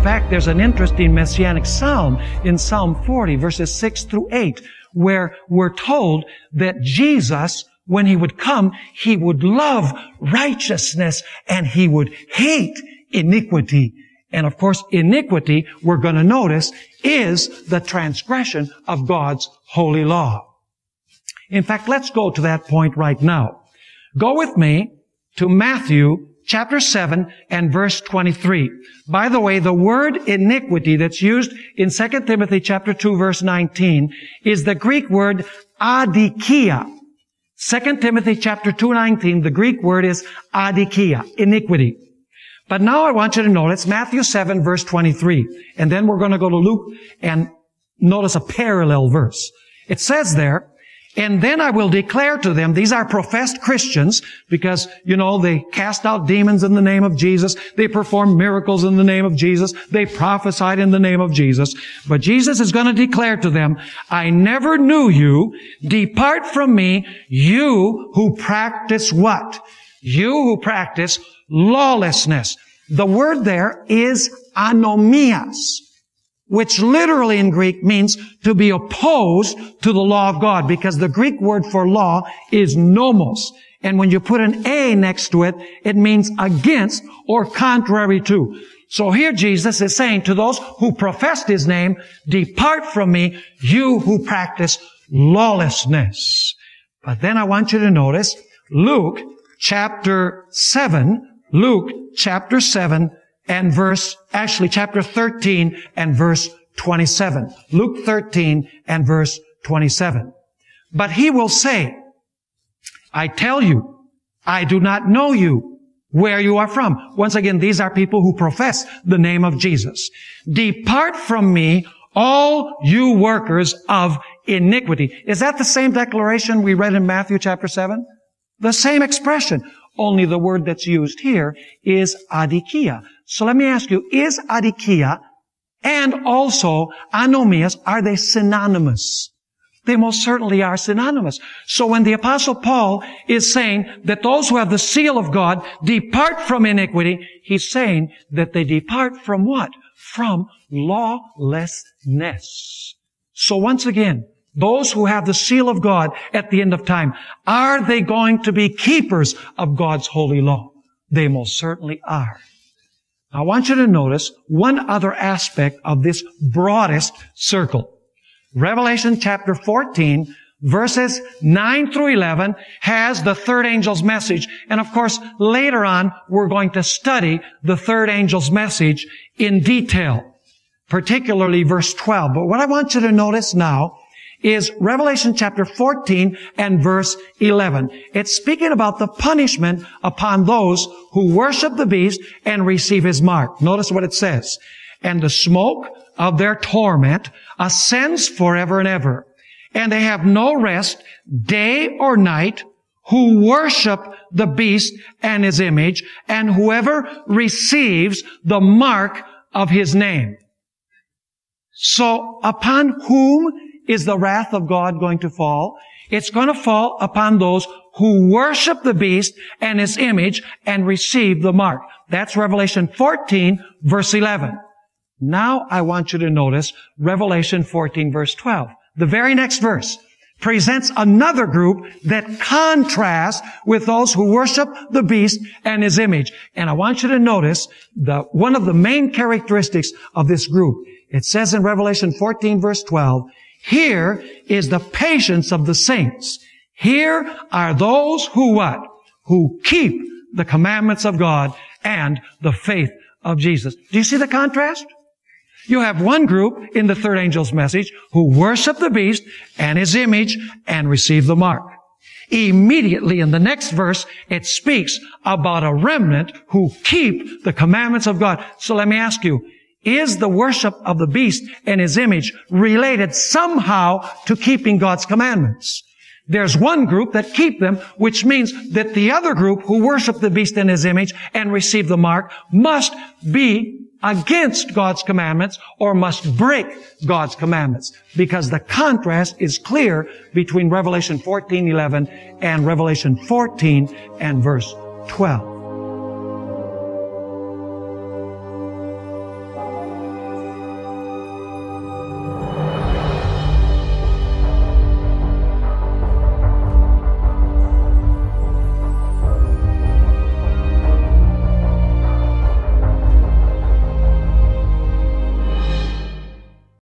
fact, there's an interesting messianic psalm in Psalm 40, verses 6 through 8, where we're told that Jesus, when He would come, He would love righteousness and He would hate iniquity. And of course, iniquity, we're going to notice, is the transgression of God's holy law. In fact, let's go to that point right now. Go with me to Matthew chapter 7 and verse 23. By the way, the word iniquity that's used in 2 Timothy chapter 2 verse 19 is the Greek word adikia. 2 Timothy chapter 2:19, the Greek word is adikia, iniquity. But now I want you to notice Matthew 7 verse 23. And then we're going to go to Luke and notice a parallel verse. It says there, and then I will declare to them, these are professed Christians, because, they cast out demons in the name of Jesus. They perform miracles in the name of Jesus. They prophesied in the name of Jesus. But Jesus is going to declare to them, I never knew you. Depart from me, you who practice what? You who practice lawlessness. The word there is anomias, which literally in Greek means to be opposed to the law of God, because the Greek word for law is nomos. And when you put an A next to it, it means against or contrary to. So here Jesus is saying to those who professed His name, depart from me, you who practice lawlessness. But then I want you to notice Luke chapter 7 and chapter 13 and verse 27. Luke 13 and verse 27. But He will say, I tell you, I do not know you, where you are from. Once again, these are people who profess the name of Jesus. Depart from me, all you workers of iniquity. Is that the same declaration we read in Matthew chapter 7? The same expression. Only the word that's used here is adikia. So let me ask you, is adikia and also anomias, are they synonymous? They most certainly are synonymous. So when the Apostle Paul is saying that those who have the seal of God depart from iniquity, he's saying that they depart from what? From lawlessness. So once again, those who have the seal of God at the end of time, are they going to be keepers of God's holy law? They most certainly are. I want you to notice one other aspect of this broadest circle. Revelation chapter 14, verses 9 through 11 has the third angel's message. And of course, later on, we're going to study the third angel's message in detail, particularly verse 12. But what I want you to notice now is Revelation chapter 14 and verse 11. It's speaking about the punishment upon those who worship the beast and receive his mark. Notice what it says. And the smoke of their torment ascends forever and ever. And they have no rest day or night who worship the beast and his image, and whoever receives the mark of his name. So upon whom is the wrath of God going to fall? It's going to fall upon those who worship the beast and his image and receive the mark. That's Revelation 14, verse 11. Now I want you to notice Revelation 14, verse 12. The very next verse presents another group that contrasts with those who worship the beast and his image. And I want you to notice one of the main characteristics of this group. It says in Revelation 14, verse 12, here is the patience of the saints. Here are those who what? Who keep the commandments of God and the faith of Jesus. Do you see the contrast? You have one group in the third angel's message who worship the beast and his image and receive the mark. Immediately in the next verse, it speaks about a remnant who keep the commandments of God. So let me ask you, is the worship of the beast and his image related somehow to keeping God's commandments? There's one group that keep them, which means that the other group who worship the beast and his image and receive the mark must be against God's commandments or must break God's commandments, because the contrast is clear between Revelation 14:11 and Revelation 14 and verse 12.